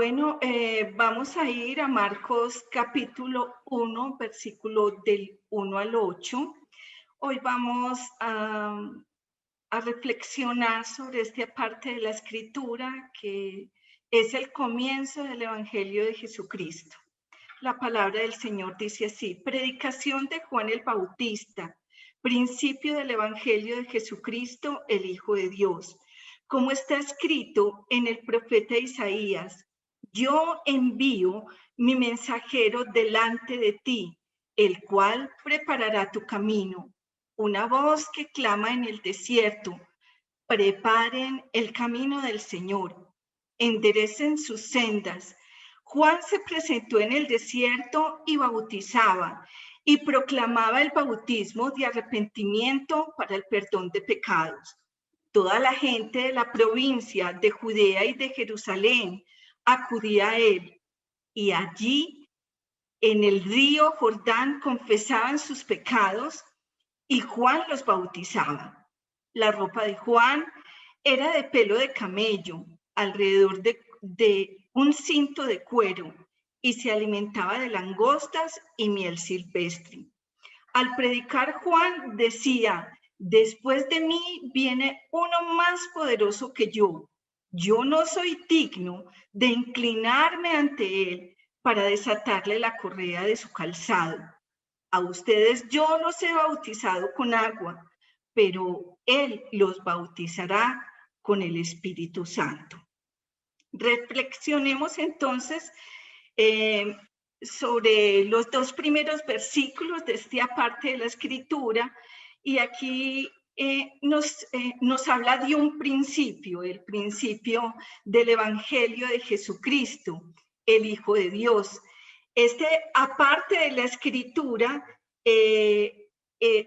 Bueno, vamos a ir a Marcos capítulo 1, versículo del 1 al 8. Hoy vamos a reflexionar sobre esta parte de la escritura que es el comienzo del Evangelio de Jesucristo. La palabra del Señor dice así: predicación de Juan el Bautista, principio del Evangelio de Jesucristo, el Hijo de Dios. Como está escrito en el profeta Isaías: yo envío mi mensajero delante de ti, el cual preparará tu camino. Una voz que clama en el desierto: preparen el camino del Señor, enderecen sus sendas. Juan se presentó en el desierto y bautizaba y proclamaba el bautismo de arrepentimiento para el perdón de pecados. Toda la gente de la provincia de Judea y de Jerusalén acudía a él, y allí en el río Jordán confesaban sus pecados y Juan los bautizaba. La ropa de Juan era de pelo de camello, alrededor de un cinto de cuero, y se alimentaba de langostas y miel silvestre. Al predicar, Juan decía: después de mí viene uno más poderoso que yo. Yo no soy digno de inclinarme ante él para desatarle la correa de su calzado. A ustedes yo los he bautizado con agua, pero él los bautizará con el Espíritu Santo. Reflexionemos entonces sobre los dos primeros versículos de esta parte de la escritura, y aquí nos habla de un principio, el principio del Evangelio de Jesucristo, el Hijo de Dios. Aparte de la escritura,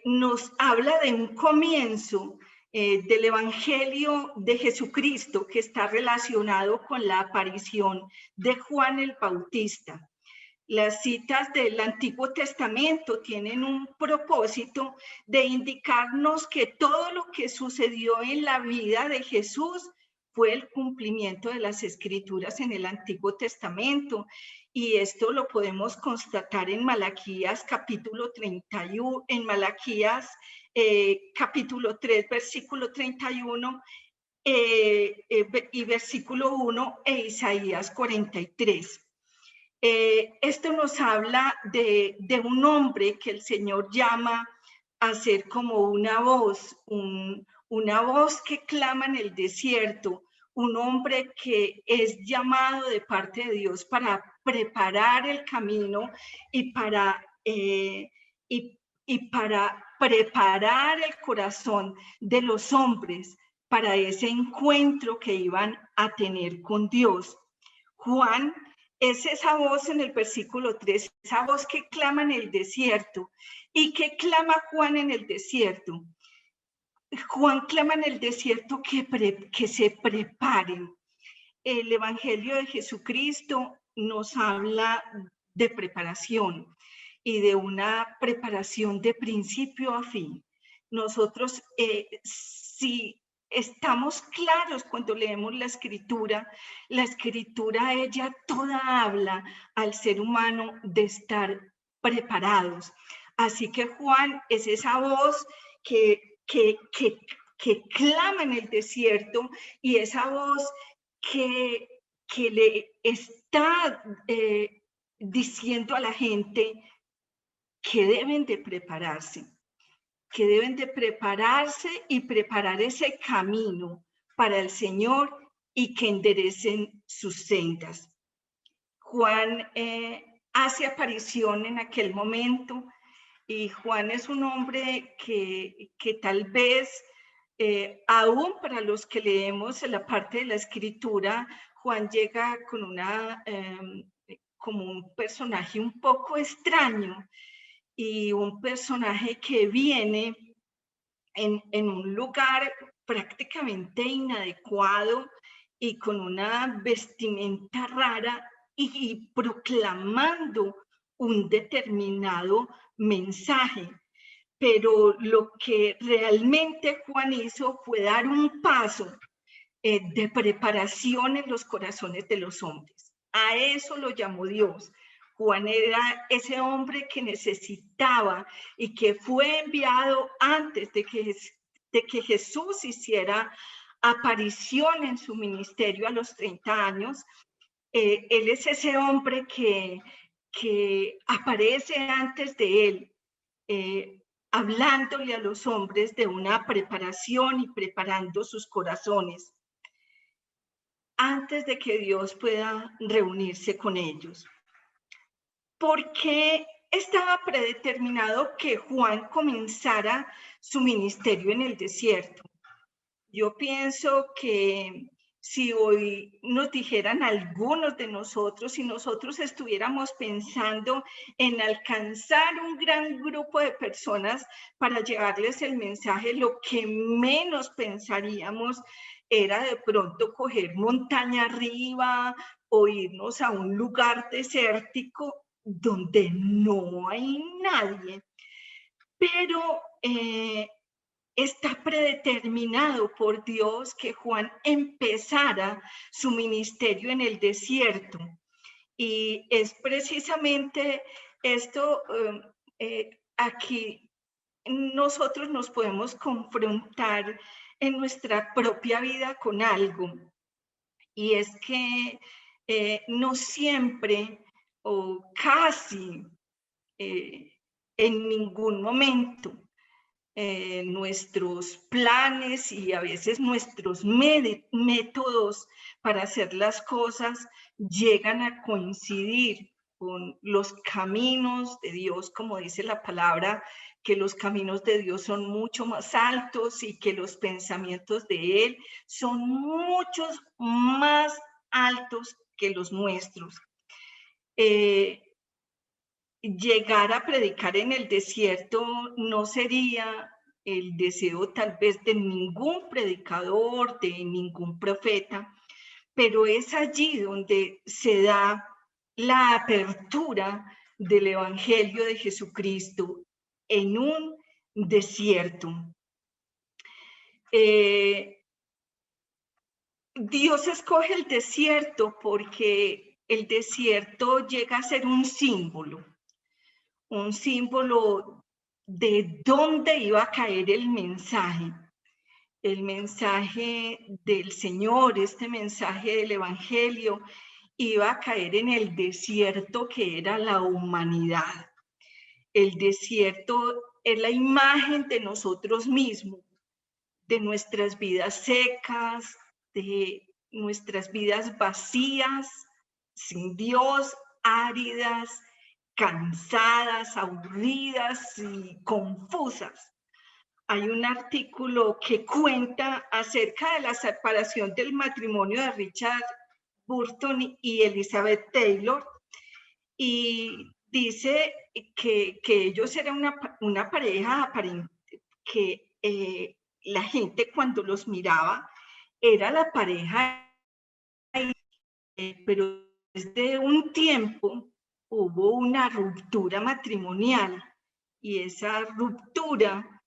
nos habla de un comienzo del Evangelio de Jesucristo que está relacionado con la aparición de Juan el Bautista. Las citas del Antiguo Testamento tienen un propósito de indicarnos que todo lo que sucedió en la vida de Jesús fue el cumplimiento de las Escrituras en el Antiguo Testamento, y esto lo podemos constatar en Malaquías capítulo 31, en Malaquías capítulo 3, versículo 31 y versículo 1, e Isaías 43. Esto nos habla de un hombre que el Señor llama a ser como una voz, una voz que clama en el desierto, un hombre que es llamado de parte de Dios para preparar el camino y para preparar el corazón de los hombres para ese encuentro que iban a tener con Dios. Juan es esa voz en el versículo 3, esa voz que clama en el desierto. ¿Y qué clama Juan en el desierto? Juan clama en el desierto que se preparen. El Evangelio de Jesucristo nos habla de preparación, y de una preparación de principio a fin. Nosotros, si estamos claros cuando leemos la escritura ella toda habla al ser humano de estar preparados. Así que Juan es esa voz que clama en el desierto, y esa voz que le está diciendo a la gente que deben de prepararse y preparar ese camino para el Señor, y que enderecen sus sendas. Juan hace aparición en aquel momento, y Juan es un hombre que tal vez, aún para los que leemos en la parte de la escritura, Juan llega con como un personaje un poco extraño, y un personaje que viene en un lugar prácticamente inadecuado y con una vestimenta rara, y proclamando un determinado mensaje. Pero lo que realmente Juan hizo fue dar un paso de preparación en los corazones de los hombres. A eso lo llamó Dios. Juan era ese hombre que necesitaba y que fue enviado antes de que Jesús hiciera aparición en su ministerio a los 30 años. Él es ese hombre que aparece antes de él, hablándole a los hombres de una preparación y preparando sus corazones antes de que Dios pueda reunirse con ellos. ¿Por qué estaba predeterminado que Juan comenzara su ministerio en el desierto? Yo pienso que si hoy nos dijeran algunos de nosotros, si nosotros estuviéramos pensando en alcanzar un gran grupo de personas para llevarles el mensaje, lo que menos pensaríamos era de pronto coger montaña arriba o irnos a un lugar desértico donde no hay nadie. Pero está predeterminado por Dios que Juan empezara su ministerio en el desierto. Y es precisamente esto, aquí nosotros nos podemos confrontar en nuestra propia vida con algo. Y es que no siempre o casi en ningún momento nuestros planes y a veces nuestros métodos para hacer las cosas llegan a coincidir con los caminos de Dios, como dice la palabra, que los caminos de Dios son mucho más altos y que los pensamientos de Él son muchos más altos que los nuestros. Llegar a predicar en el desierto no sería el deseo tal vez de ningún predicador, de ningún profeta, pero es allí donde se da la apertura del Evangelio de Jesucristo en un desierto. Dios escoge el desierto porque el desierto llega a ser un símbolo de dónde iba a caer el mensaje del Señor, este mensaje del Evangelio, iba a caer en el desierto que era la humanidad. El desierto es la imagen de nosotros mismos, de nuestras vidas secas, de nuestras vidas vacías, sin Dios, áridas, cansadas, aburridas y confusas. Hay un artículo que cuenta acerca de la separación del matrimonio de Richard Burton y Elizabeth Taylor y dice que ellos eran una pareja aparente, que la gente cuando los miraba era la pareja, pero desde un tiempo hubo una ruptura matrimonial y esa ruptura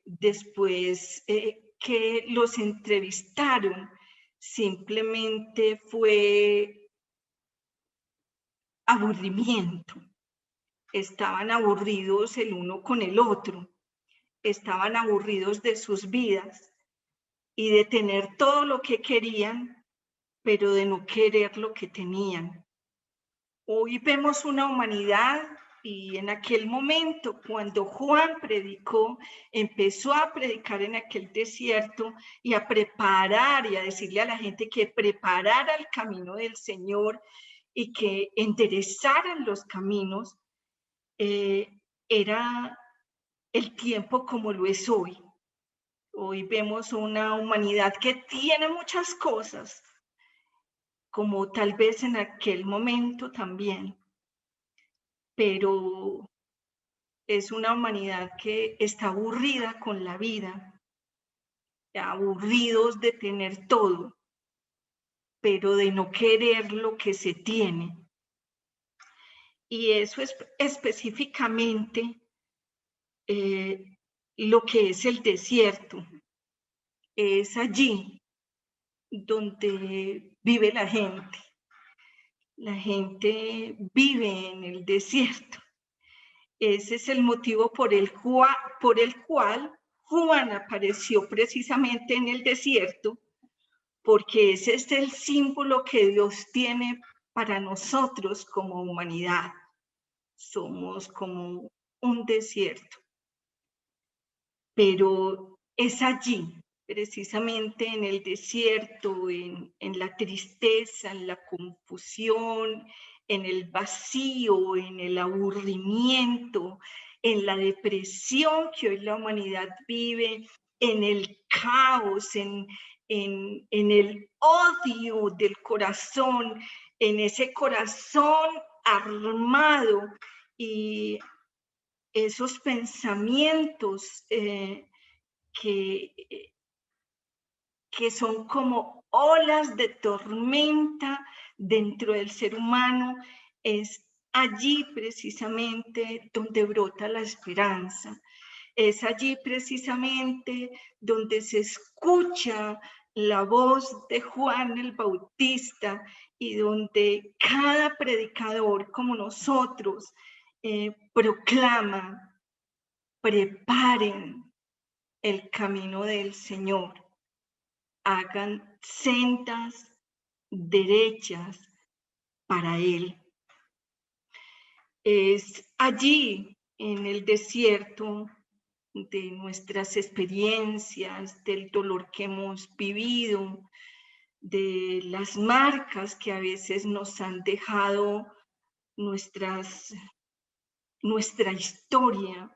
después que los entrevistaron simplemente fue aburrimiento. Estaban aburridos el uno con el otro, estaban aburridos de sus vidas y de tener todo lo que querían, pero de no querer lo que tenían. Hoy vemos una humanidad y en aquel momento, cuando Juan predicó, empezó a predicar en aquel desierto y a preparar y a decirle a la gente que preparara el camino del Señor y que enderezaran los caminos, era el tiempo como lo es hoy. Hoy vemos una humanidad que tiene muchas cosas, como tal vez en aquel momento también, pero es una humanidad que está aburrida con la vida, aburridos de tener todo, pero de no querer lo que se tiene. Y eso es específicamente lo que es el desierto. Es allí donde vive la gente, La gente vive en el desierto. Ese es el motivo por el cual Juan apareció precisamente en el desierto, porque ese es el símbolo que Dios tiene para nosotros como humanidad. Somos como un desierto. Pero es allí, precisamente en el desierto, en la tristeza, en la confusión, en el vacío, en el aburrimiento, en la depresión que hoy la humanidad vive, en el caos, en el odio del corazón, en ese corazón armado y esos pensamientos que son como olas de tormenta dentro del ser humano, es allí precisamente donde brota la esperanza. Es allí precisamente donde se escucha la voz de Juan el Bautista y donde cada predicador como nosotros proclama: preparen el camino del Señor, hagan sendas derechas para Él. Es allí, en el desierto de nuestras experiencias, del dolor que hemos vivido, de las marcas que a veces nos han dejado nuestra historia.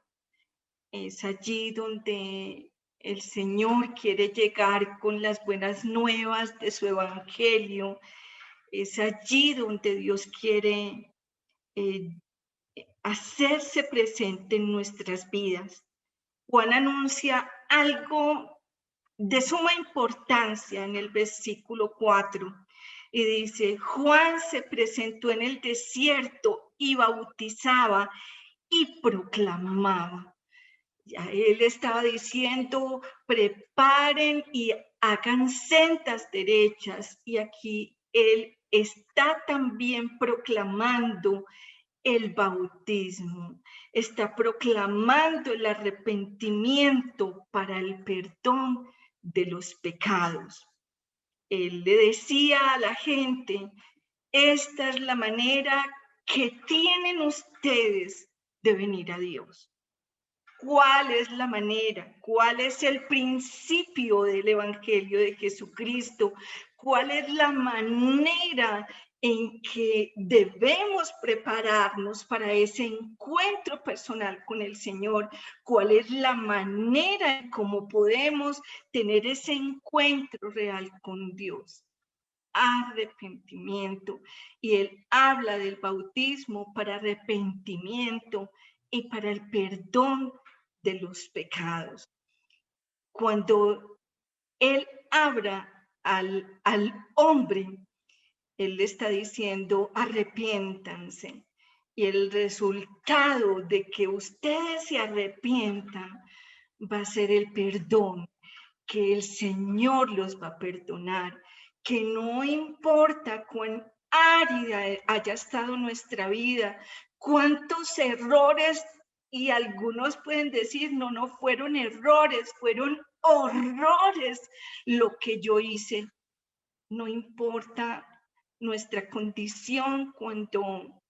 Es allí donde el Señor quiere llegar con las buenas nuevas de su evangelio. Es allí donde Dios quiere hacerse presente en nuestras vidas. Juan anuncia algo de suma importancia en el versículo 4 y dice: Juan se presentó en el desierto y bautizaba y proclamaba. Ya él estaba diciendo: preparen y hagan sendas derechas. Y aquí él está también proclamando el bautismo, está proclamando el arrepentimiento para el perdón de los pecados. Él le decía a la gente: esta es la manera que tienen ustedes de venir a Dios. ¿Cuál es la manera? ¿Cuál es el principio del Evangelio de Jesucristo? ¿Cuál es la manera en que debemos prepararnos para ese encuentro personal con el Señor? ¿Cuál es la manera en cómo podemos tener ese encuentro real con Dios? Arrepentimiento. Y Él habla del bautismo para arrepentimiento y para el perdón de los pecados. Cuando Él habla al hombre, Él le está diciendo: arrepiéntanse. Y el resultado de que ustedes se arrepientan va a ser el perdón, que el Señor los va a perdonar, que no importa cuán árida haya estado nuestra vida, cuántos errores, y algunos pueden decir: no fueron errores, fueron horrores lo que yo hice. No importa nuestra condición. Cuando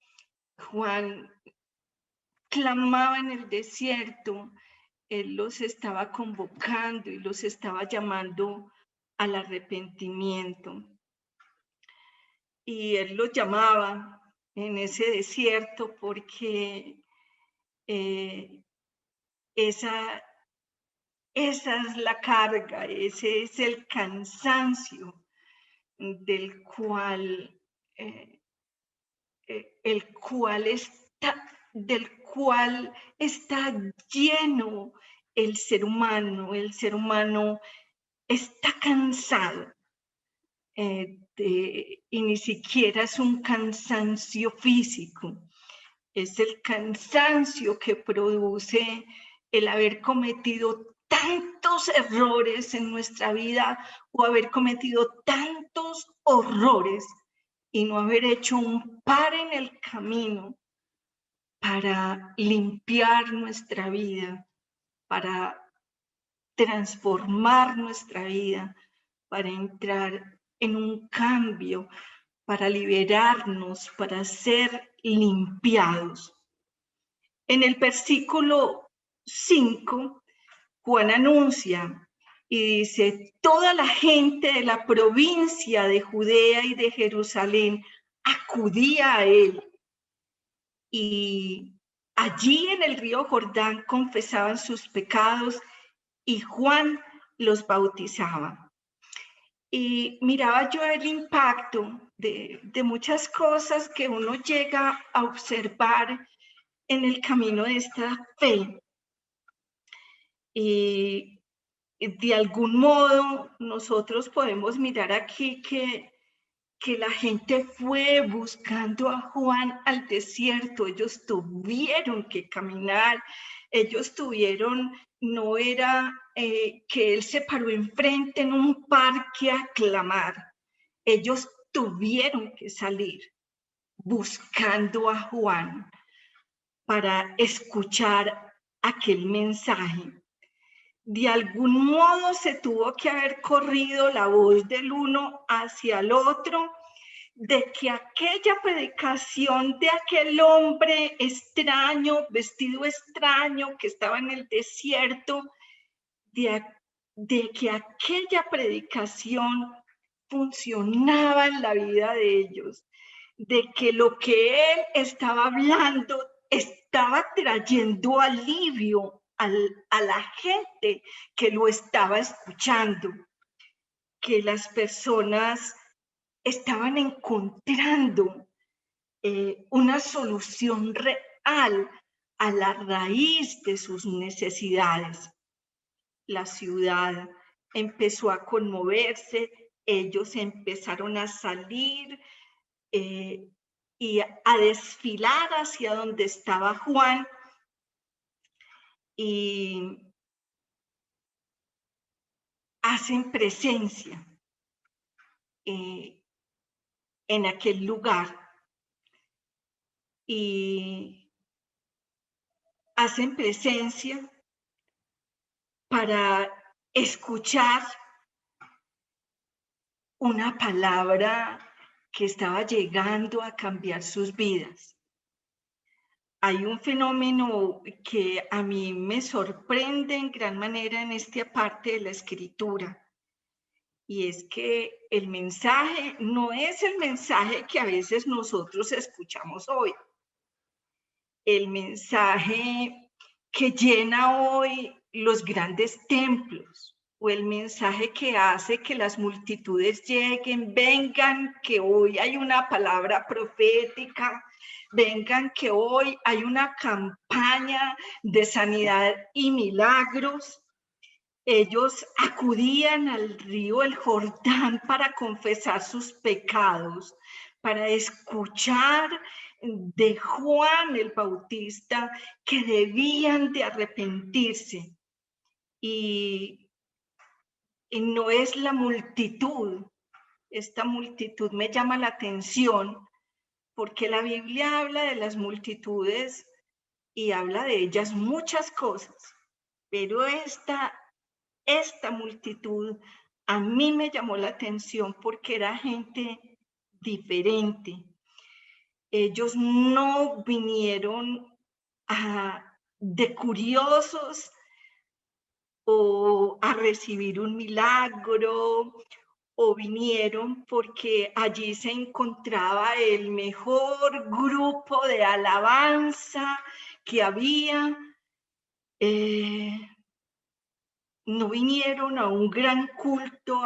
Juan clamaba en el desierto, Él los estaba convocando y los estaba llamando al arrepentimiento. Y Él los llamaba en ese desierto porque esa es la carga, ese es el cansancio del cual está lleno el ser humano. El ser humano está cansado y ni siquiera es un cansancio físico, es el cansancio que produce el haber cometido tantos errores en nuestra vida o haber cometido tantos horrores y no haber hecho un par en el camino para limpiar nuestra vida, para transformar nuestra vida, para entrar en un cambio, para liberarnos, para ser limpiados. En el versículo 5, Juan anuncia y dice: toda la gente de la provincia de Judea y de Jerusalén acudía a él, y allí en el río Jordán confesaban sus pecados y Juan los bautizaba. Y miraba yo el impacto de muchas cosas que uno llega a observar en el camino de esta fe. Y de algún modo nosotros podemos mirar aquí que la gente fue buscando a Juan al desierto. Ellos tuvieron que caminar, ellos tuvieron, no era que él se paró enfrente en un parque a clamar. Ellos tuvieron que salir buscando a Juan para escuchar aquel mensaje. De algún modo se tuvo que haber corrido la voz del uno hacia el otro, de que aquella predicación de aquel hombre extraño, vestido extraño, que estaba en el desierto, de que aquella predicación funcionaba en la vida de ellos, de que lo que él estaba hablando estaba trayendo alivio a la gente que lo estaba escuchando, que las personas estaban encontrando una solución real a la raíz de sus necesidades. La ciudad empezó a conmoverse, ellos empezaron a salir y a desfilar hacia donde estaba Juan, y hacen presencia en aquel lugar, y hacen presencia para escuchar una palabra que estaba llegando a cambiar sus vidas. Hay un fenómeno que a mí me sorprende en gran manera en esta parte de la escritura, y es que el mensaje no es el mensaje que a veces nosotros escuchamos hoy. El mensaje que llena hoy los grandes templos, o el mensaje que hace que las multitudes lleguen, vengan, que hoy hay una palabra profética, vengan, que hoy hay una campaña de sanidad y milagros. Ellos acudían al río el Jordán para confesar sus pecados, para escuchar de Juan el Bautista que debían de arrepentirse. Y no es la multitud. Esta multitud me llama la atención porque la Biblia habla de las multitudes y habla de ellas muchas cosas, pero esta multitud a mí me llamó la atención porque era gente diferente. Ellos no vinieron de curiosos o a recibir un milagro, o vinieron porque allí se encontraba el mejor grupo de alabanza que había. No vinieron a un gran culto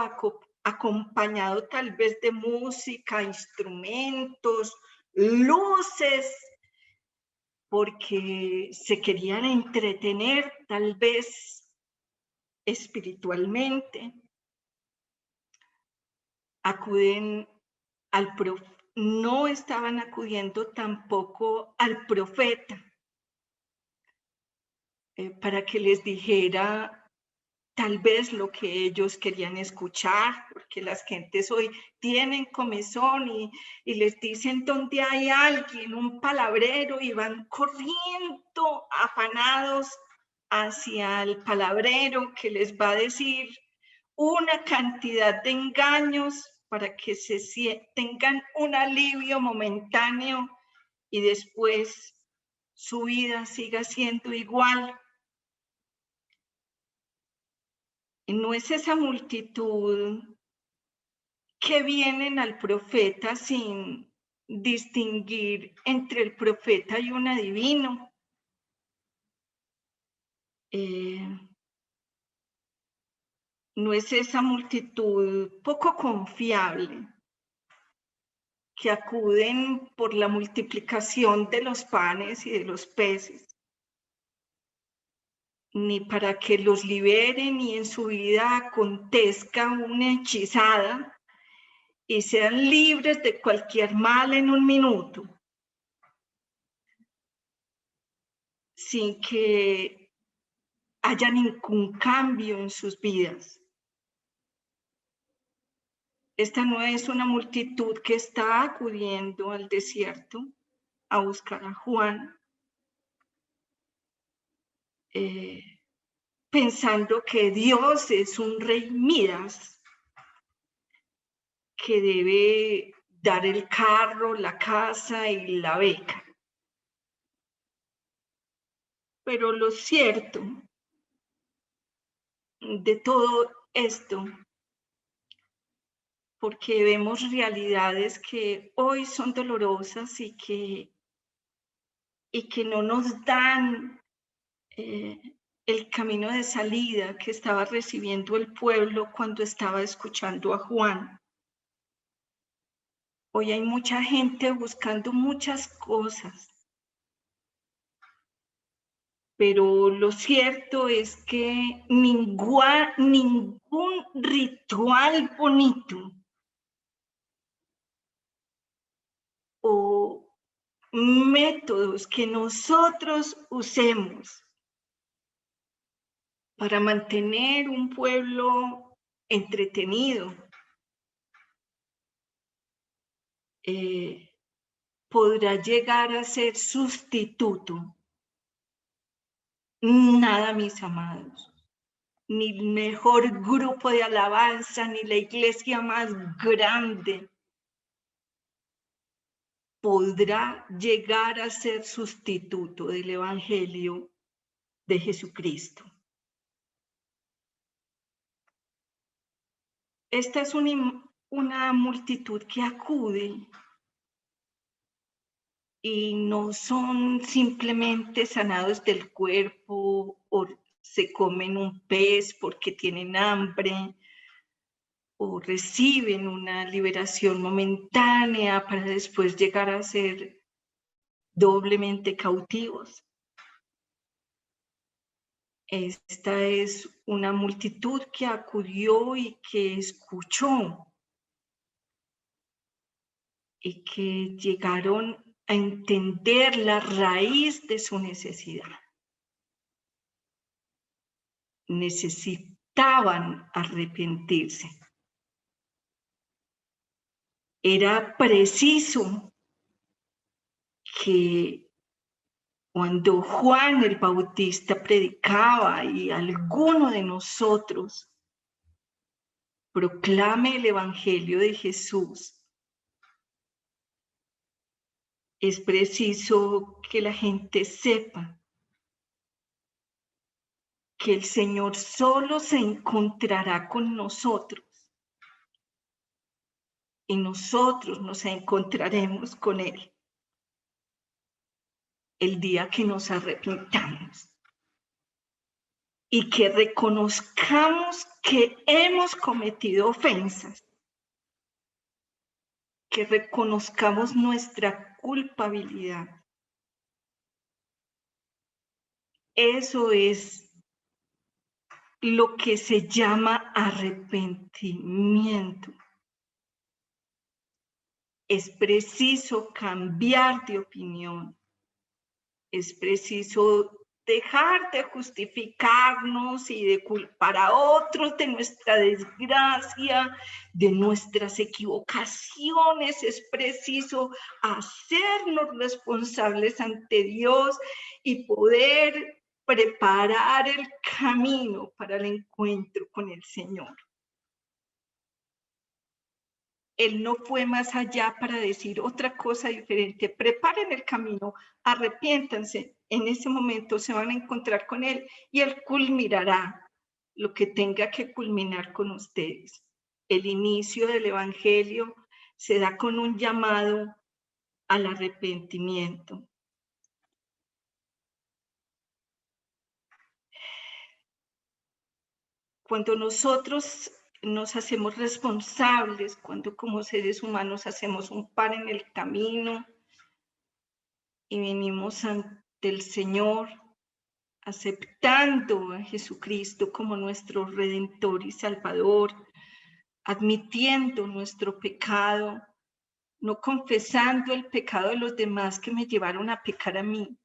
acompañado tal vez de música, instrumentos, luces, porque se querían entretener tal vez espiritualmente. Acuden al profeta, no estaban acudiendo tampoco al profeta para que les dijera tal vez lo que ellos querían escuchar, porque las gentes hoy tienen comezón y les dicen dónde hay alguien, un palabrero, y van corriendo afanados hacia el palabrero que les va a decir una cantidad de engaños para que tengan un alivio momentáneo y después su vida siga siendo igual. Y no es esa multitud que vienen al profeta sin distinguir entre el profeta y un adivino. No es esa multitud poco confiable que acuden por la multiplicación de los panes y de los peces, ni para que los liberen y en su vida acontezca una hechizada y sean libres de cualquier mal en un minuto, sin que haya ningún cambio en sus vidas. Esta no es una multitud que está acudiendo al desierto a buscar a Juan, pensando que Dios es un rey Midas que debe dar el carro, la casa y la beca. Pero lo cierto de todo esto, porque vemos realidades que hoy son dolorosas y que no nos dan el camino de salida que estaba recibiendo el pueblo cuando estaba escuchando a Juan. Hoy hay mucha gente buscando muchas cosas, pero lo cierto es que ningún ritual bonito o métodos que nosotros usemos para mantener un pueblo entretenido podrá llegar a ser sustituto. Nada, mis amados, ni el mejor grupo de alabanza, ni la iglesia más grande podrá llegar a ser sustituto del Evangelio de Jesucristo. Esta es una multitud que acude y no son simplemente sanados del cuerpo o se comen un pez porque tienen hambre o reciben una liberación momentánea para después llegar a ser doblemente cautivos. Esta es una multitud que acudió y que escuchó y que llegaron a entender la raíz de su necesidad. Necesitaban arrepentirse. Era preciso que cuando Juan el Bautista predicaba y alguno de nosotros proclame el Evangelio de Jesús, es preciso que la gente sepa que el Señor solo se encontrará con nosotros y nosotros nos encontraremos con Él el día que nos arrepintamos y que reconozcamos que hemos cometido ofensas, que reconozcamos nuestra culpabilidad. Eso es lo que se llama arrepentimiento. Es preciso cambiar de opinión. Es preciso dejar de justificarnos y de culpar a otros de nuestra desgracia, de nuestras equivocaciones. Es preciso hacernos responsables ante Dios y poder preparar el camino para el encuentro con el Señor. Él no fue más allá para decir otra cosa diferente. Preparen el camino, arrepiéntanse. En ese momento se van a encontrar con Él y Él culminará lo que tenga que culminar con ustedes. El inicio del Evangelio se da con un llamado al arrepentimiento. Cuando nosotros nos hacemos responsables, cuando como seres humanos hacemos un par en el camino y venimos ante el Señor, aceptando a Jesucristo como nuestro Redentor y Salvador, admitiendo nuestro pecado, no confesando el pecado de los demás que me llevaron a pecar a mí,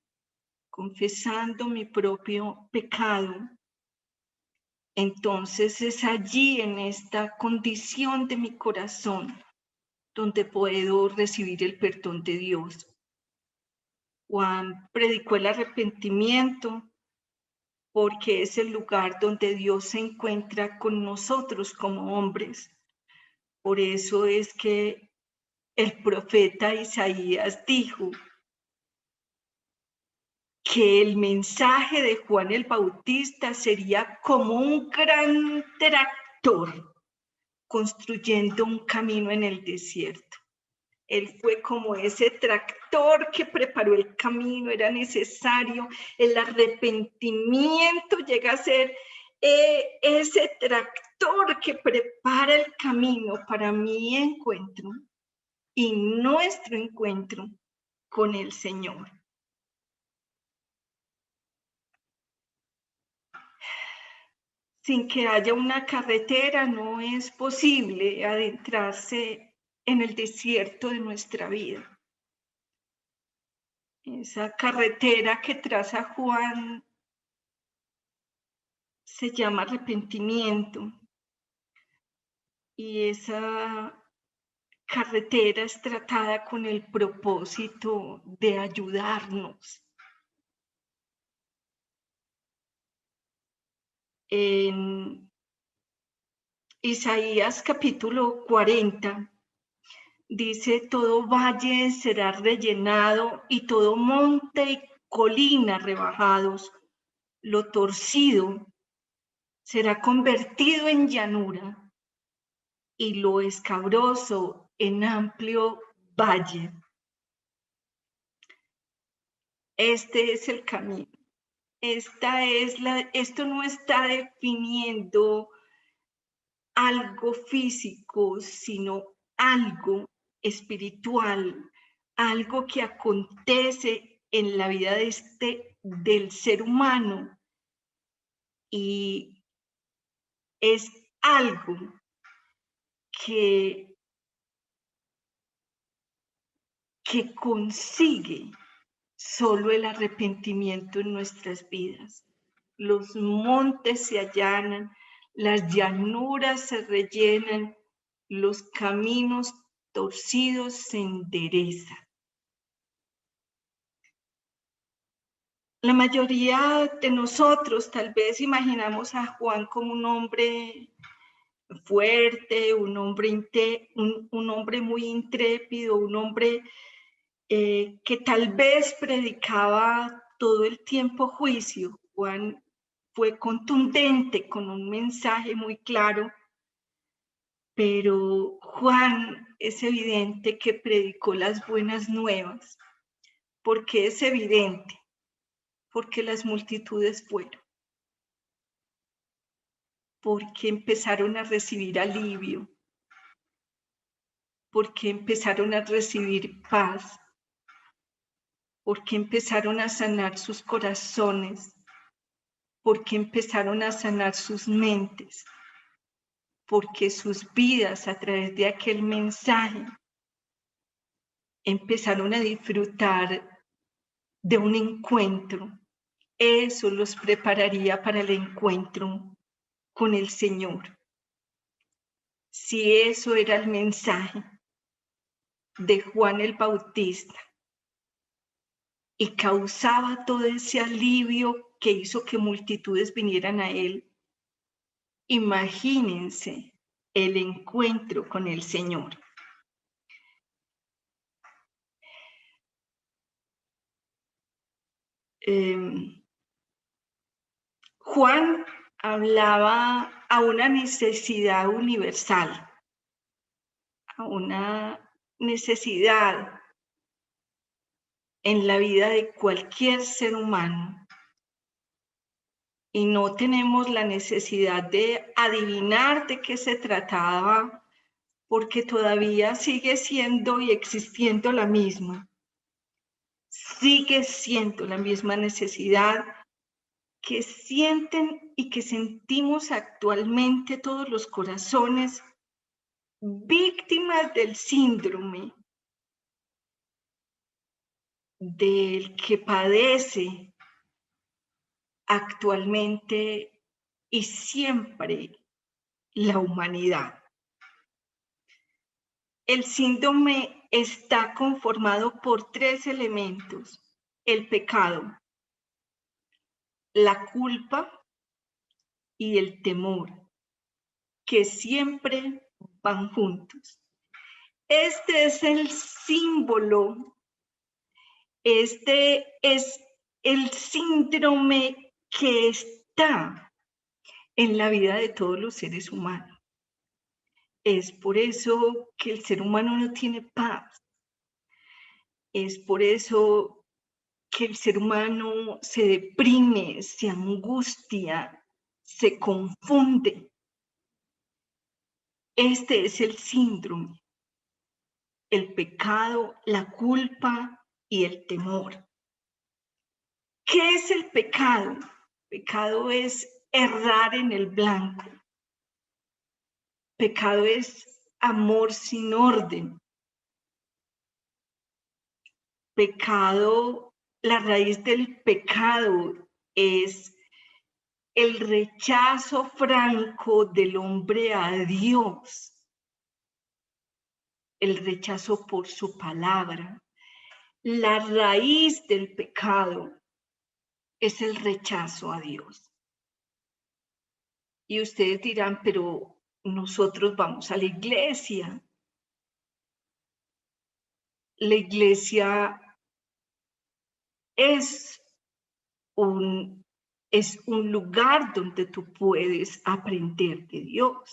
confesando mi propio pecado. Entonces es allí, en esta condición de mi corazón, donde puedo recibir el perdón de Dios. Juan predicó el arrepentimiento porque es el lugar donde Dios se encuentra con nosotros como hombres. Por eso es que el profeta Isaías dijo que el mensaje de Juan el Bautista sería como un gran tractor construyendo un camino en el desierto. Él fue como ese tractor que preparó el camino, era necesario. El arrepentimiento llega a ser ese tractor que prepara el camino para mi encuentro y nuestro encuentro con el Señor. Sin que haya una carretera no es posible adentrarse en el desierto de nuestra vida. Esa carretera que traza Juan se llama arrepentimiento y esa carretera es tratada con el propósito de ayudarnos. En Isaías capítulo 40 dice: todo valle será rellenado y todo monte y colina rebajados, lo torcido será convertido en llanura y lo escabroso en amplio valle. Este es el camino. Esto no está definiendo algo físico, sino algo espiritual, algo que acontece en la vida del ser humano, y es algo que consigue solo el arrepentimiento en nuestras vidas. Los montes se allanan, las llanuras se rellenan, los caminos torcidos se enderezan. La mayoría de nosotros tal vez imaginamos a Juan como un hombre fuerte, un hombre muy intrépido, un hombre que tal vez predicaba todo el tiempo juicio. Juan fue contundente con un mensaje muy claro, pero Juan es evidente que predicó las buenas nuevas. ¿Por qué es evidente? Porque las multitudes fueron. Porque empezaron a recibir alivio. Porque empezaron a recibir paz. Porque empezaron a sanar sus corazones. Porque empezaron a sanar sus mentes. Porque sus vidas, a través de aquel mensaje, empezaron a disfrutar de un encuentro eso los prepararía para el encuentro con el Señor. Si eso era el mensaje de Juan el Bautista y causaba todo ese alivio que hizo que multitudes vinieran a él, imagínense el encuentro con el Señor. Juan hablaba a una necesidad universal, a una necesidad en la vida de cualquier ser humano. Y no tenemos la necesidad de adivinar de qué se trataba, porque todavía sigue siendo y existiendo la misma. Sigue siendo la misma necesidad que sienten y que sentimos actualmente todos los corazones víctimas del síndrome del que padece actualmente y siempre la humanidad. El síndrome está conformado por 3 elementos: el pecado, la culpa y el temor, que siempre van juntos. Este es el símbolo, este es el síndrome que está en la vida de todos los seres humanos. Es por eso que el ser humano no tiene paz. Es por eso que el ser humano se deprime, se angustia, se confunde. Este es el síndrome: el pecado, la culpa y el temor. ¿Qué es el pecado? Pecado es errar en el blanco. Pecado es amor sin orden. Pecado, la raíz del pecado es el rechazo franco del hombre a Dios, el rechazo por su palabra. La raíz del pecado es el rechazo a Dios. Y ustedes dirán, pero nosotros vamos a la iglesia. La iglesia es un lugar donde tú puedes aprender de Dios.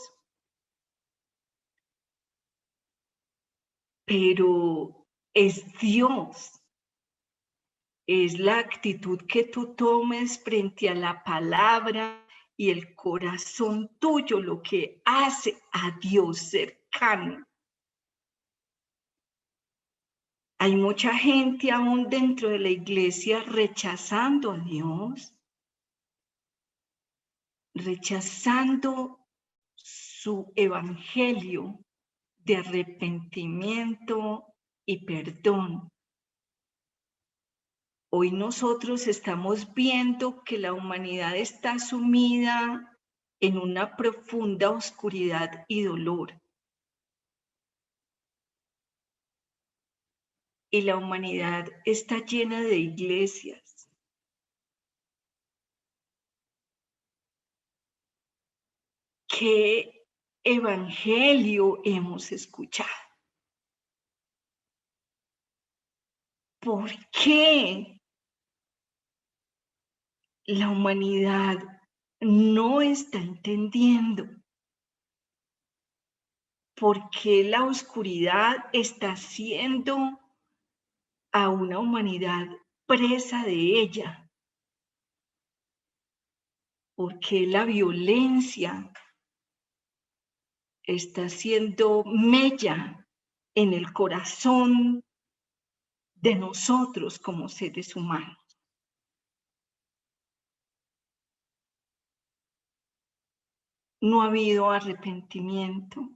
Pero es Dios, es la actitud que tú tomes frente a la palabra y el corazón tuyo lo que hace a Dios cercano. Hay mucha gente aún dentro de la iglesia rechazando a Dios, rechazando su evangelio de arrepentimiento y perdón. Hoy nosotros estamos viendo que la humanidad está sumida en una profunda oscuridad y dolor. Y la humanidad está llena de iglesias. ¿Qué evangelio hemos escuchado? ¿Por qué la humanidad no está entendiendo? ¿Por qué la oscuridad está haciendo a una humanidad presa de ella? ¿Por qué la violencia está haciendo mella en el corazón de nosotros como seres humanos? No ha habido arrepentimiento.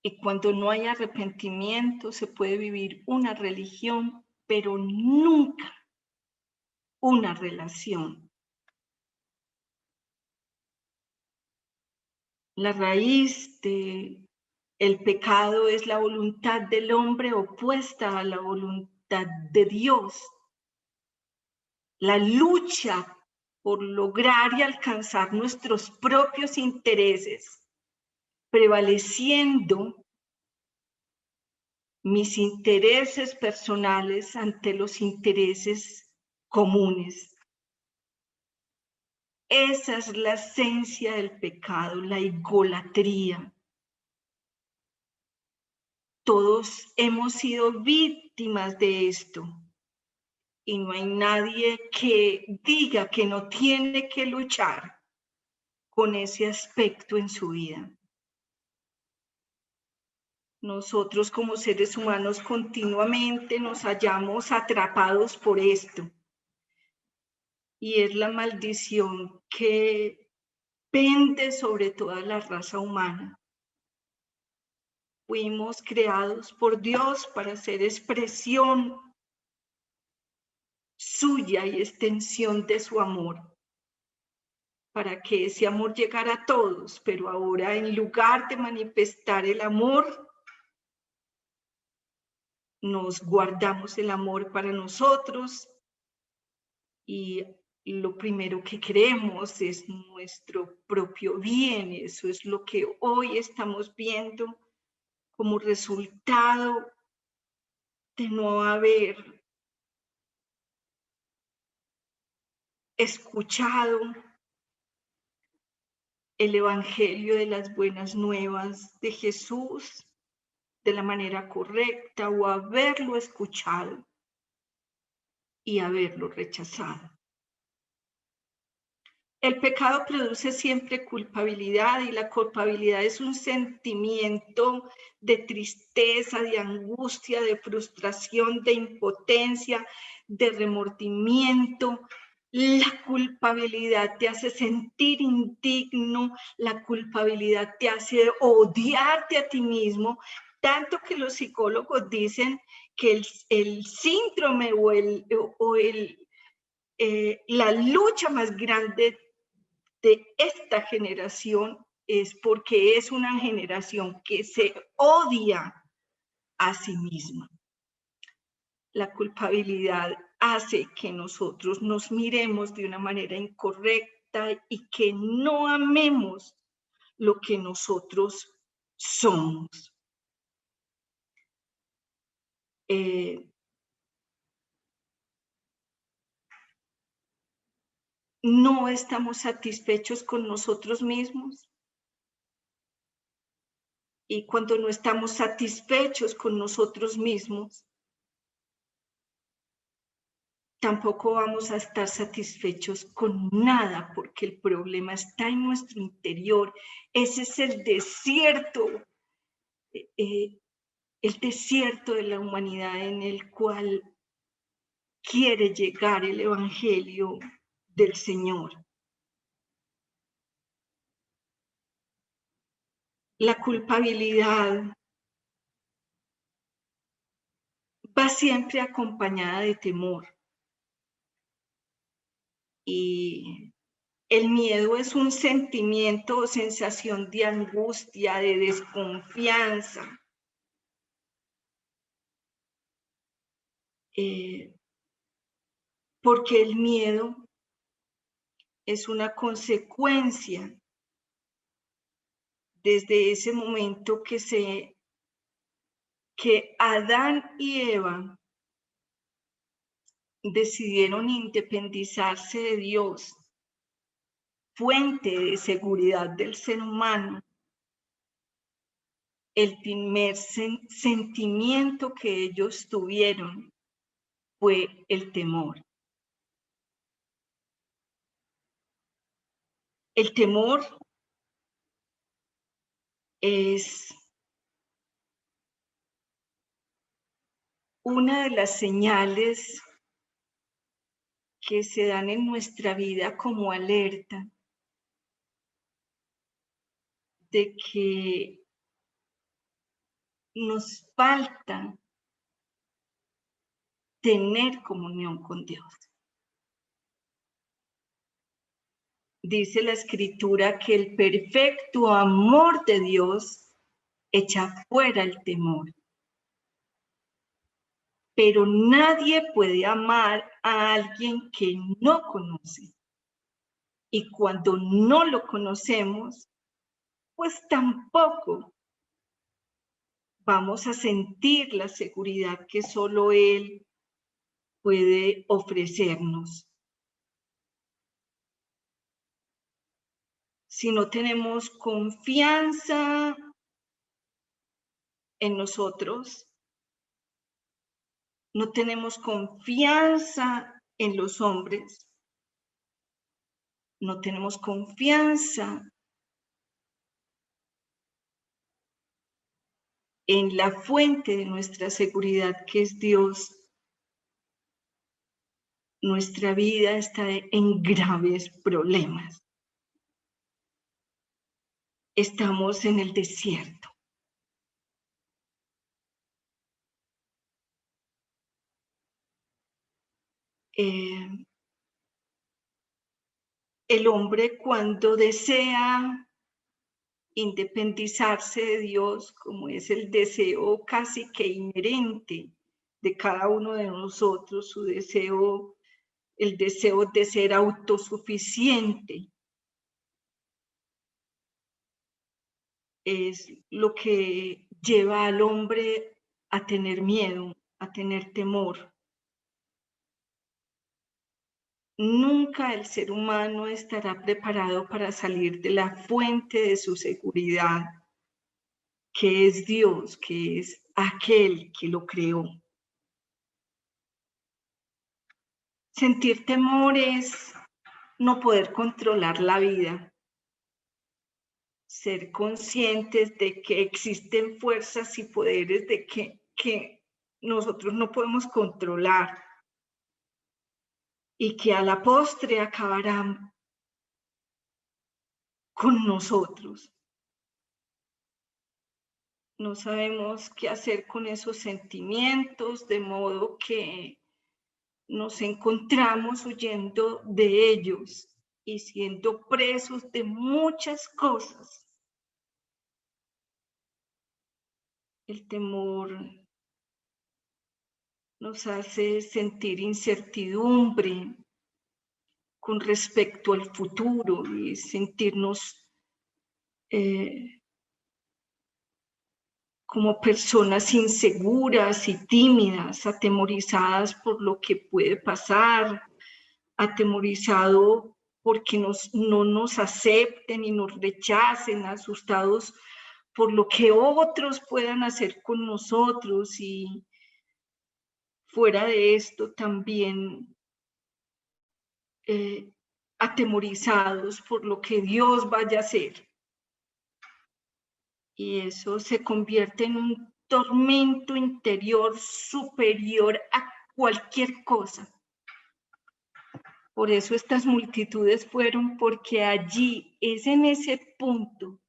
Y cuando no hay arrepentimiento, se puede vivir una religión pero nunca una relación. La raíz del pecado es la voluntad del hombre opuesta a la voluntad de Dios. La lucha por lograr y alcanzar nuestros propios intereses, prevaleciendo mis intereses personales ante los intereses comunes. Esa es la esencia del pecado, la idolatría. Todos hemos sido víctimas de esto y no hay nadie que diga que no tiene que luchar con ese aspecto en su vida. Nosotros como seres humanos continuamente nos hallamos atrapados por esto. Y es la maldición que pende sobre toda la raza humana. Fuimos creados por Dios para ser expresión suya y extensión de su amor, para que ese amor llegara a todos, pero ahora en lugar de manifestar el amor, nos guardamos el amor para nosotros y lo primero que queremos es nuestro propio bien. Eso es lo que hoy estamos viendo como resultado de no haber escuchado el evangelio de las buenas nuevas de Jesús de la manera correcta o haberlo escuchado y haberlo rechazado. El pecado produce siempre culpabilidad y la culpabilidad es un sentimiento de tristeza, de angustia, de frustración, de impotencia, de remordimiento. La culpabilidad te hace sentir indigno, la culpabilidad te hace odiarte a ti mismo, tanto que los psicólogos dicen que el síndrome la lucha más grande de esta generación es porque es una generación que se odia a sí misma. La culpabilidad hace que nosotros nos miremos de una manera incorrecta y que no amemos lo que nosotros somos. No estamos satisfechos con nosotros mismos. Y cuando no estamos satisfechos con nosotros mismos, tampoco vamos a estar satisfechos con nada, porque el problema está en nuestro interior. Ese es el desierto de la humanidad en el cual quiere llegar el evangelio del Señor. La culpabilidad va siempre acompañada de temor. Y el miedo es un sentimiento o sensación de angustia, de desconfianza. Porque el miedo es una consecuencia desde ese momento que Adán y Eva decidieron independizarse de Dios, fuente de seguridad del ser humano. El primer sentimiento que ellos tuvieron fue el temor. El temor es una de las señales que se dan en nuestra vida como alerta de que nos falta tener comunión con Dios. Dice la Escritura que el perfecto amor de Dios echa fuera el temor. Pero nadie puede amar a alguien que no conoce. Y cuando no lo conocemos, pues tampoco vamos a sentir la seguridad que solo Él puede ofrecernos. Si no tenemos confianza en nosotros, no tenemos confianza en los hombres, no tenemos confianza en la fuente de nuestra seguridad, que es Dios, nuestra vida está en graves problemas. Estamos en el desierto. El hombre, cuando desea independizarse de Dios, como es el deseo casi que inherente de cada uno de nosotros, su deseo, el deseo de ser autosuficiente, es lo que lleva al hombre a tener miedo, a tener temor. Nunca el ser humano estará preparado para salir de la fuente de su seguridad, que es Dios, que es aquel que lo creó. Sentir temor es no poder controlar la vida, ser conscientes de que existen fuerzas y poderes de que nosotros no podemos controlar y que a la postre acabarán con nosotros. No sabemos qué hacer con esos sentimientos, de modo que nos encontramos huyendo de ellos y siendo presos de muchas cosas. El temor nos hace sentir incertidumbre con respecto al futuro y sentirnos como personas inseguras y tímidas, atemorizadas por lo que puede pasar, atemorizado porque no nos acepten y nos rechacen, asustados por lo que otros puedan hacer con nosotros, y fuera de esto también atemorizados por lo que Dios vaya a hacer. Y eso se convierte en un tormento interior superior a cualquier cosa. Por eso estas multitudes fueron, porque allí es en ese punto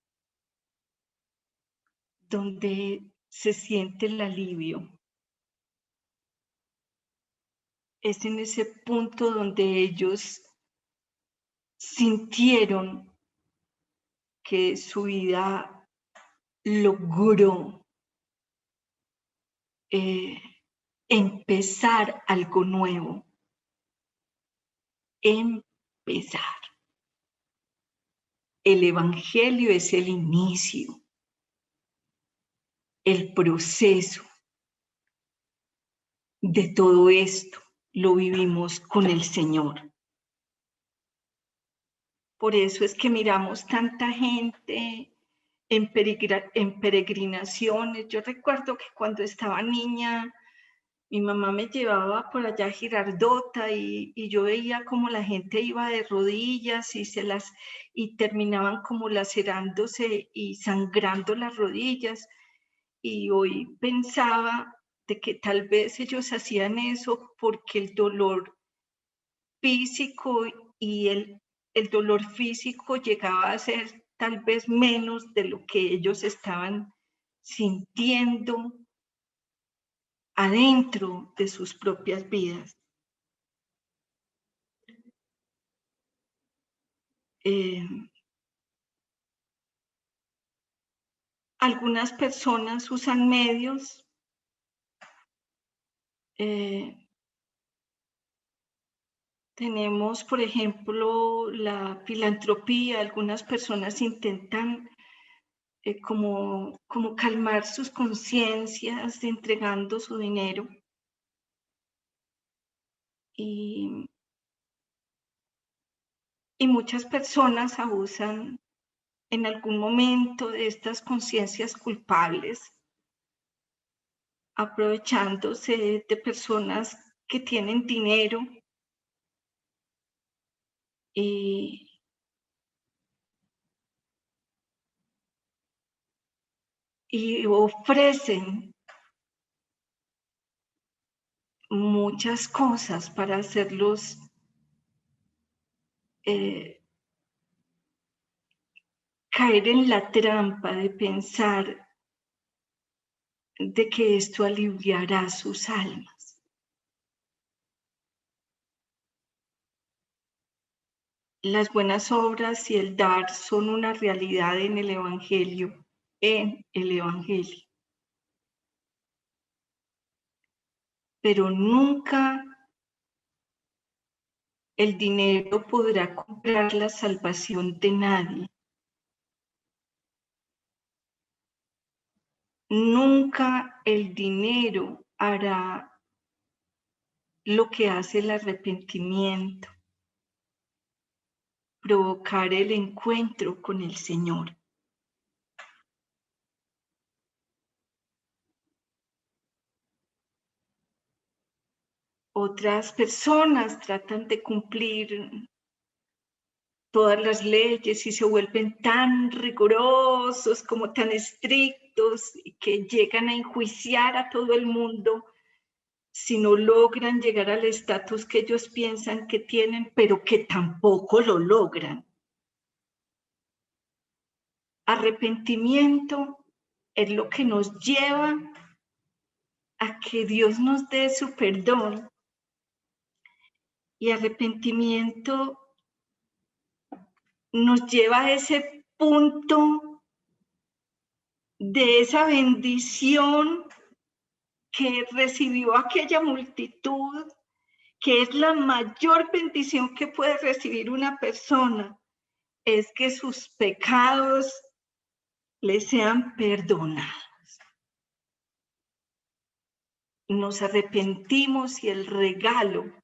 donde se siente el alivio. Es en ese punto donde ellos sintieron que su vida logró empezar algo nuevo. Empezar. El Evangelio es el inicio, el proceso de todo esto lo vivimos con el Señor. Por eso es que miramos tanta gente en peregrinaciones. Yo recuerdo que cuando estaba niña, mi mamá me llevaba por allá a Girardota y yo veía como la gente iba de rodillas y terminaban como lacerándose y sangrando las rodillas. Y hoy pensaba de que tal vez ellos hacían eso porque el dolor físico y el dolor físico llegaba a ser tal vez menos de lo que ellos estaban sintiendo adentro de sus propias vidas. Algunas personas usan medios tenemos, por ejemplo, la filantropía. Algunas personas intentan como calmar sus conciencias entregando su dinero. Y muchas personas abusan en algún momento de estas conciencias culpables, aprovechándose de personas que tienen dinero y ofrecen muchas cosas para hacerlos caer en la trampa de pensar de que esto aliviará sus almas. Las buenas obras y el dar son una realidad en el Evangelio, Pero nunca el dinero podrá comprar la salvación de nadie. Nunca el dinero hará lo que hace el arrepentimiento, provocar el encuentro con el Señor. Otras personas tratan de cumplir todas las leyes y se vuelven tan rigurosos, como tan estrictos, y que llegan a enjuiciar a todo el mundo si no logran llegar al estatus que ellos piensan que tienen, pero que tampoco lo logran. Arrepentimiento es lo que nos lleva a que Dios nos dé su perdón. Y arrepentimiento nos lleva a ese punto de esa bendición que recibió aquella multitud, que es la mayor bendición que puede recibir una persona, es que sus pecados le sean perdonados. Nos arrepentimos y el regalo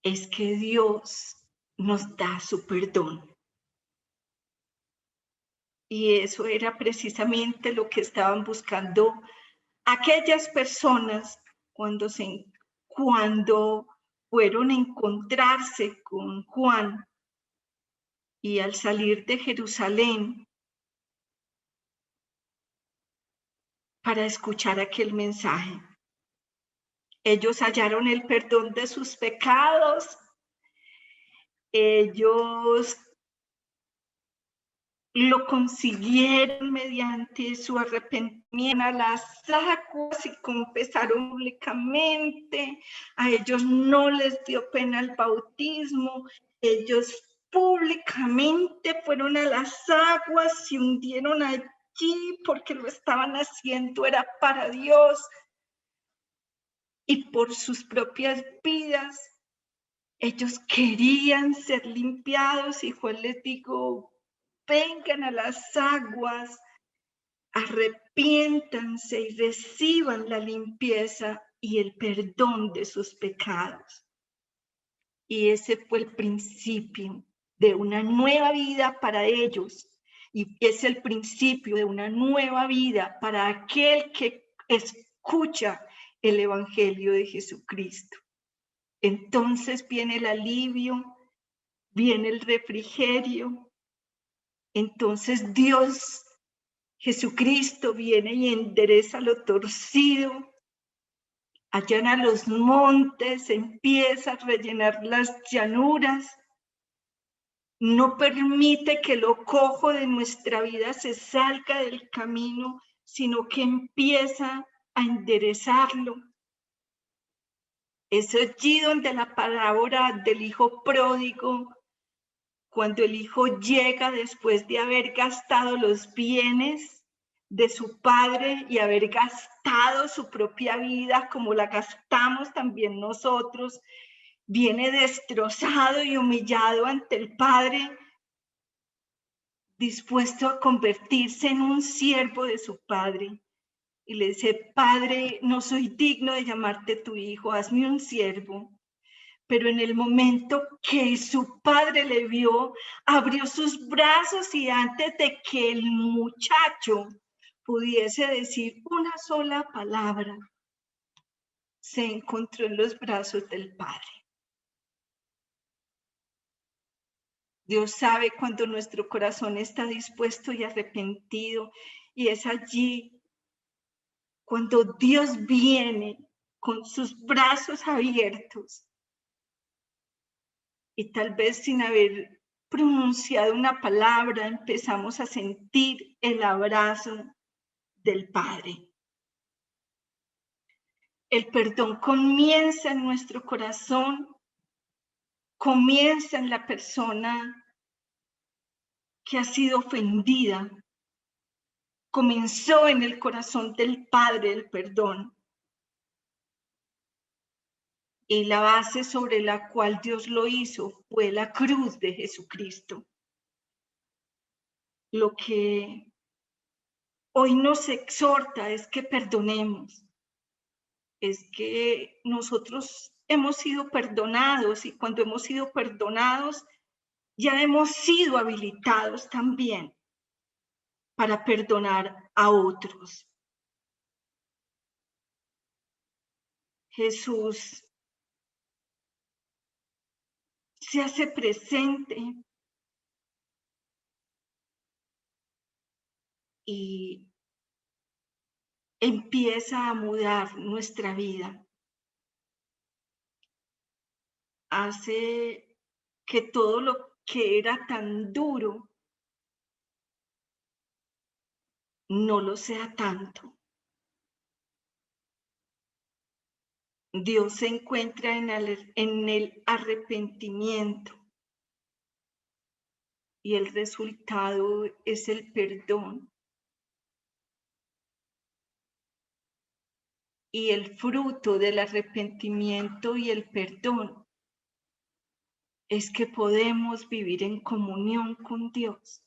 es que Dios nos da su perdón. Y eso era precisamente lo que estaban buscando aquellas personas cuando fueron a encontrarse con Juan y al salir de Jerusalén para escuchar aquel mensaje. Ellos hallaron el perdón de sus pecados. Ellos lo consiguieron mediante su arrepentimiento a las aguas y confesaron públicamente. A ellos no les dio pena el bautismo. Ellos públicamente fueron a las aguas, se hundieron allí porque lo estaban haciendo, era para Dios. Y por sus propias vidas, ellos querían ser limpiados. Y Juan les dijo: vengan a las aguas, arrepiéntanse y reciban la limpieza y el perdón de sus pecados. Y ese fue el principio de una nueva vida para ellos. Y es el principio de una nueva vida para aquel que escucha el Evangelio de Jesucristo. Entonces viene el alivio, viene el refrigerio. Entonces Dios, Jesucristo, viene y endereza lo torcido, allana los montes, empieza a rellenar las llanuras, no permite que lo cojo de nuestra vida se salga del camino, sino que empieza a enderezarlo. Es allí donde la parábola del hijo pródigo, cuando el hijo llega después de haber gastado los bienes de su padre y haber gastado su propia vida como la gastamos también nosotros, viene destrozado y humillado ante el padre, dispuesto a convertirse en un siervo de su padre. Y le dice: Padre, no soy digno de llamarte tu hijo, hazme un siervo. Pero en el momento que su padre le vio, abrió sus brazos y antes de que el muchacho pudiese decir una sola palabra, se encontró en los brazos del Padre. Dios sabe cuando nuestro corazón está dispuesto y arrepentido, y es allí cuando Dios viene con sus brazos abiertos y tal vez sin haber pronunciado una palabra empezamos a sentir el abrazo del Padre. El perdón comienza en nuestro corazón, comienza en la persona que ha sido ofendida, comenzó en el corazón del Padre el perdón. Y la base sobre la cual Dios lo hizo fue la cruz de Jesucristo. Lo que hoy nos exhorta es que perdonemos, es que nosotros hemos sido perdonados y cuando hemos sido perdonados ya hemos sido habilitados también para perdonar a otros. Jesús se hace presente y empieza a mudar nuestra vida. Hace que todo lo que era tan duro no lo sea tanto. Dios se encuentra en el arrepentimiento y el resultado es el perdón. Y el fruto del arrepentimiento y el perdón es que podemos vivir en comunión con Dios.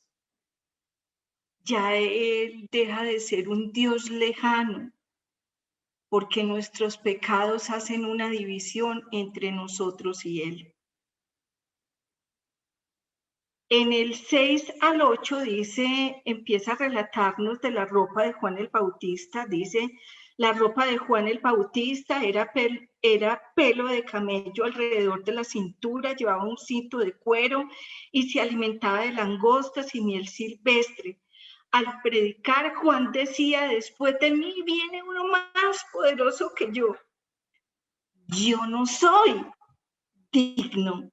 Ya Él deja de ser un Dios lejano, porque nuestros pecados hacen una división entre nosotros y Él. En el 6 al 8 dice, empieza a relatarnos de la ropa de Juan el Bautista. Dice: la ropa de Juan el Bautista era pelo de camello alrededor de la cintura, llevaba un cinto de cuero y se alimentaba de langostas y miel silvestre. Al predicar, Juan decía: después de mí viene uno más poderoso que yo. Yo no soy digno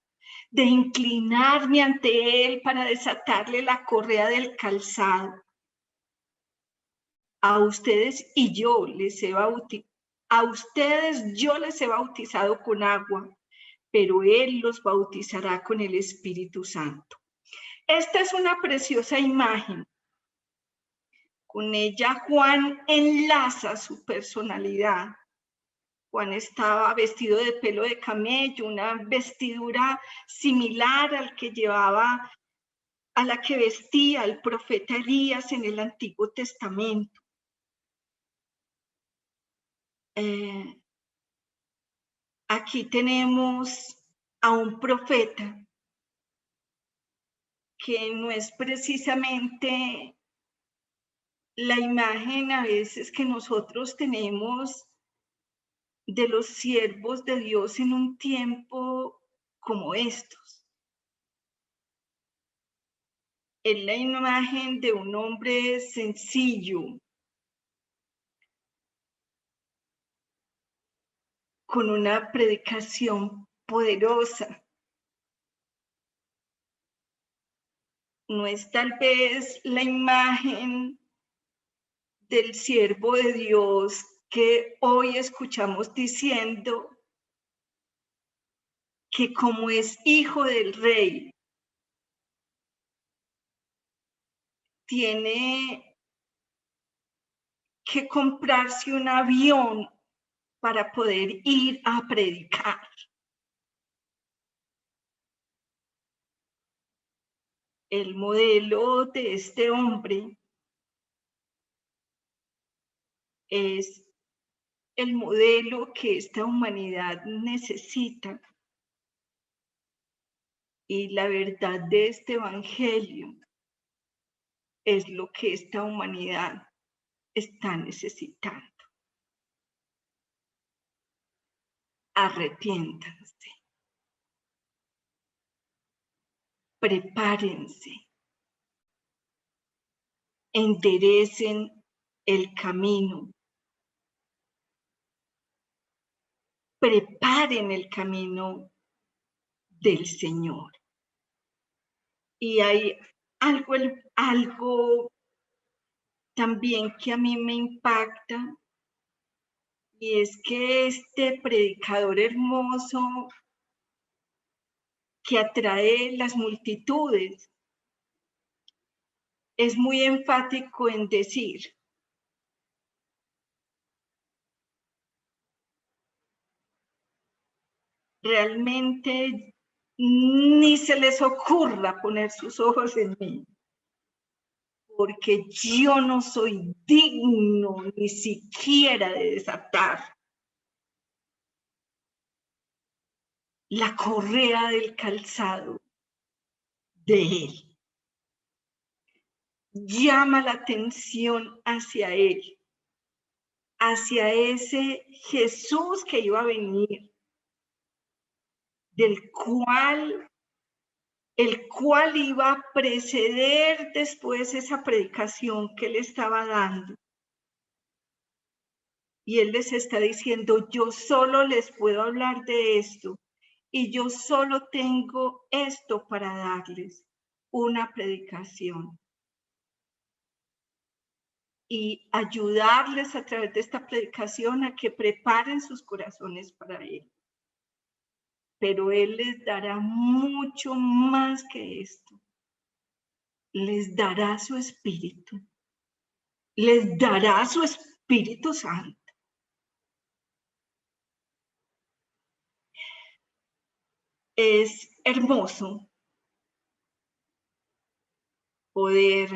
de inclinarme ante él para desatarle la correa del calzado. A ustedes yo les he bautizado con agua, pero él los bautizará con el Espíritu Santo. Esta es una preciosa imagen. Con ella Juan enlaza su personalidad. Juan estaba vestido de pelo de camello, una vestidura similar a la que vestía el profeta Elías en el Antiguo Testamento. Aquí tenemos a un profeta que no es precisamente la imagen a veces que nosotros tenemos de los siervos de Dios en un tiempo como estos. Es la imagen de un hombre sencillo, con una predicación poderosa. No es tal vez la imagen del siervo de Dios que hoy escuchamos diciendo que como es hijo del rey, tiene que comprarse un avión para poder ir a predicar. El modelo de este hombre es el modelo que esta humanidad necesita. Y la verdad de este evangelio es lo que esta humanidad está necesitando. Arrepiéntanse. Prepárense. Enderecen el camino. Preparen el camino del Señor. Y hay algo también que a mí me impacta, y es que este predicador hermoso que atrae las multitudes es muy enfático en decir: realmente ni se les ocurra poner sus ojos en mí, porque yo no soy digno ni siquiera de desatar la correa del calzado de él. Llama la atención hacia él, hacia ese Jesús que iba a venir, el cual iba a preceder después esa predicación que él estaba dando. Y él les está diciendo: yo solo les puedo hablar de esto, y yo solo tengo esto para darles, una predicación. Y ayudarles a través de esta predicación a que preparen sus corazones para él. Pero él les dará mucho más que esto. Les dará su espíritu. Les dará su Espíritu Santo. Es hermoso poder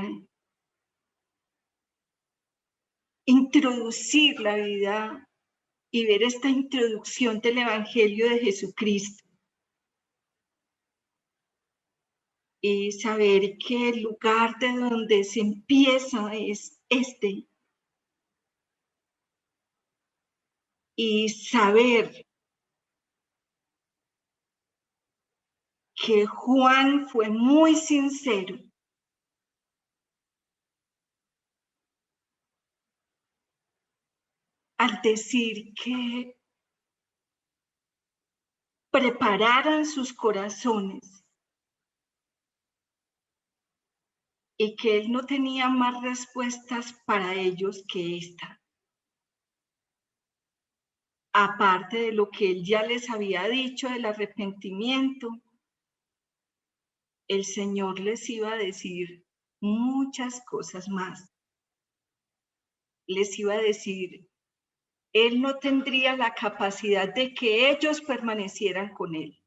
introducir la vida y ver esta introducción del Evangelio de Jesucristo. Y saber que el lugar de donde se empieza es este. Y saber que Juan fue muy sincero al decir que prepararan sus corazones y que él no tenía más respuestas para ellos que esta. Aparte de lo que él ya les había dicho del arrepentimiento, el Señor les iba a decir muchas cosas más. Les iba a decir, él no tendría la capacidad de que ellos permanecieran con él.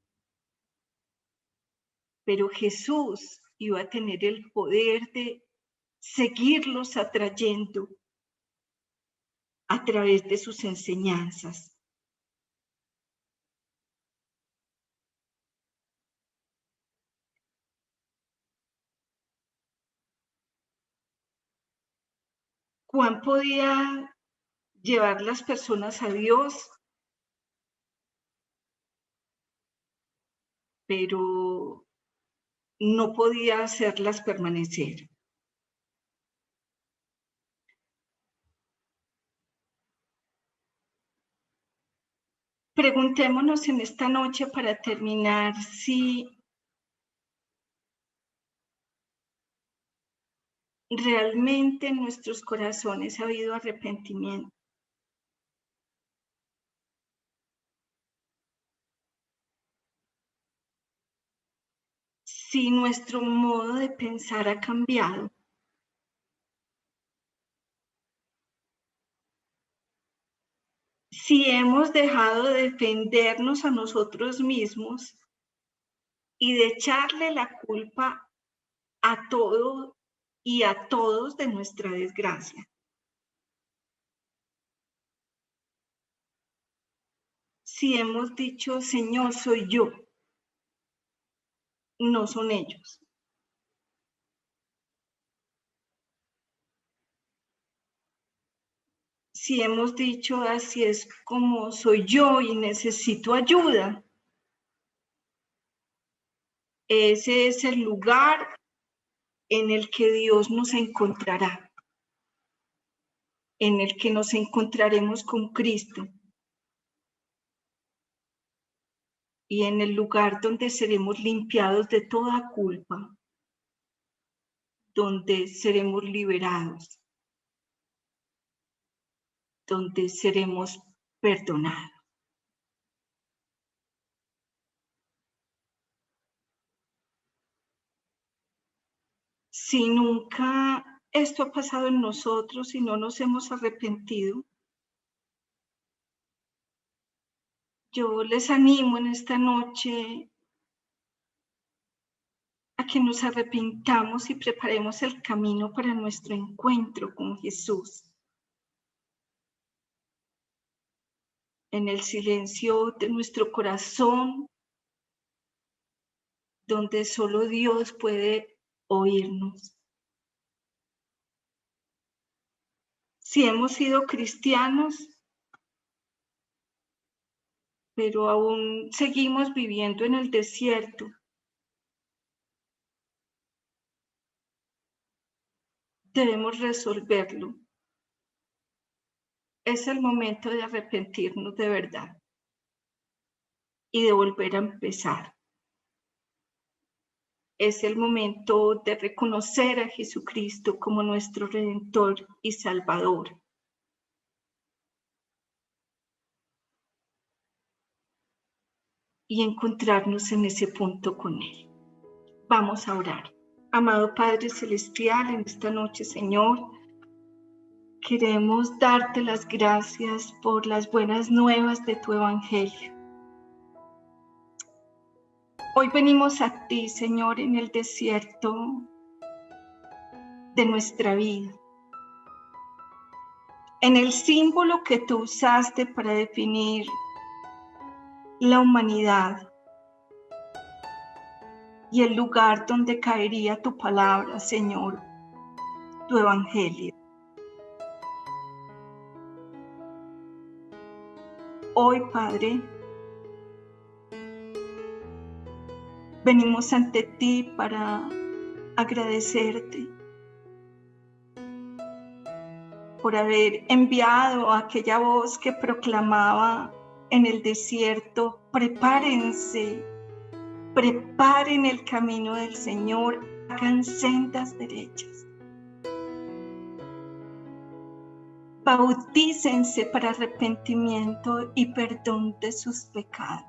Pero Jesús iba a tener el poder de seguirlos atrayendo a través de sus enseñanzas. Juan podía llevar las personas a Dios, pero no podía hacerlas permanecer. Preguntémonos en esta noche para terminar si realmente en nuestros corazones ha habido arrepentimiento. Si nuestro modo de pensar ha cambiado. Si hemos dejado de defendernos a nosotros mismos y de echarle la culpa a todo y a todos de nuestra desgracia. Si hemos dicho, Señor, soy yo, no son ellos. Si hemos dicho, así es como soy yo y necesito ayuda, ese es el lugar en el que Dios nos encontrará, en el que nos encontraremos con Cristo y en el lugar donde seremos limpiados de toda culpa, donde seremos liberados, donde seremos perdonados. Si nunca esto ha pasado en nosotros y no nos hemos arrepentido, yo les animo en esta noche a que nos arrepintamos y preparemos el camino para nuestro encuentro con Jesús. En el silencio de nuestro corazón, donde solo Dios puede oírnos. Si hemos sido cristianos, pero aún seguimos viviendo en el desierto, debemos resolverlo. Es el momento de arrepentirnos de verdad y de volver a empezar. Es el momento de reconocer a Jesucristo como nuestro Redentor y Salvador. Y encontrarnos en ese punto con Él. Vamos a orar. Amado Padre Celestial, en esta noche, Señor, queremos darte las gracias por las buenas nuevas de tu Evangelio. Hoy venimos a ti, Señor, en el desierto de nuestra vida, en el símbolo que tú usaste para definir la humanidad y el lugar donde caería tu palabra, Señor, tu Evangelio. Hoy, Padre, venimos ante ti para agradecerte por haber enviado a aquella voz que proclamaba en el desierto: prepárense, preparen el camino del Señor, hagan sendas derechas. Bautícense para arrepentimiento y perdón de sus pecados.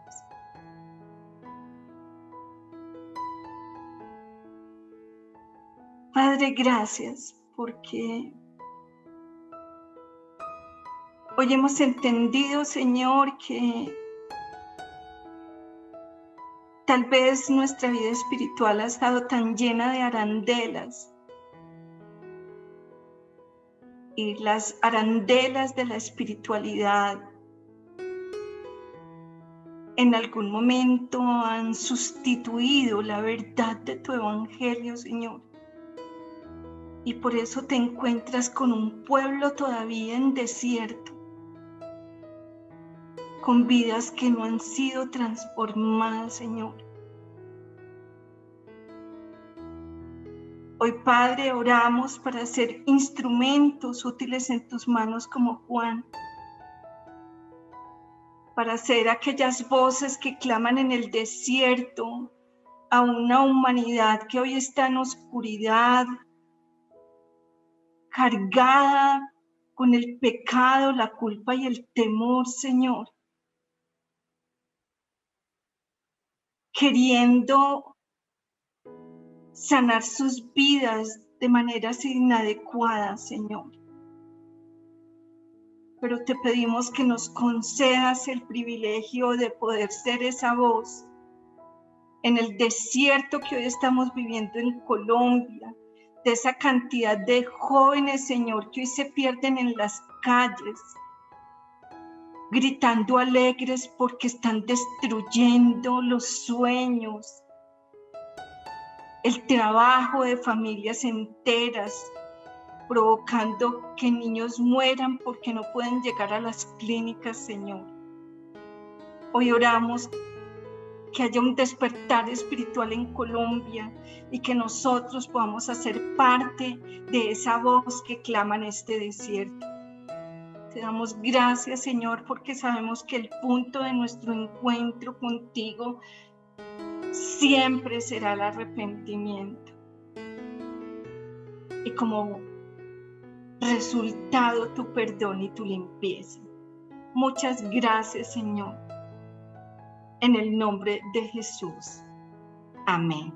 Padre, gracias porque hoy hemos entendido, Señor, que tal vez nuestra vida espiritual ha estado tan llena de arandelas, y las arandelas de la espiritualidad en algún momento han sustituido la verdad de tu Evangelio, Señor. Y por eso te encuentras con un pueblo todavía en desierto, con vidas que no han sido transformadas, Señor. Hoy, Padre, oramos para ser instrumentos útiles en tus manos como Juan, para ser aquellas voces que claman en el desierto a una humanidad que hoy está en oscuridad, cargada con el pecado, la culpa y el temor, Señor, queriendo sanar sus vidas de maneras inadecuadas, Señor. Pero te pedimos que nos concedas el privilegio de poder ser esa voz en el desierto que hoy estamos viviendo en Colombia, de esa cantidad de jóvenes, Señor, que hoy se pierden en las calles, gritando alegres porque están destruyendo los sueños, el trabajo de familias enteras, provocando que niños mueran porque no pueden llegar a las clínicas, Señor. Hoy oramos que haya un despertar espiritual en Colombia y que nosotros podamos hacer parte de esa voz que clama en este desierto. Te damos gracias, Señor, porque sabemos que el punto de nuestro encuentro contigo siempre será el arrepentimiento. Y como resultado, tu perdón y tu limpieza. Muchas gracias, Señor. En el nombre de Jesús. Amén.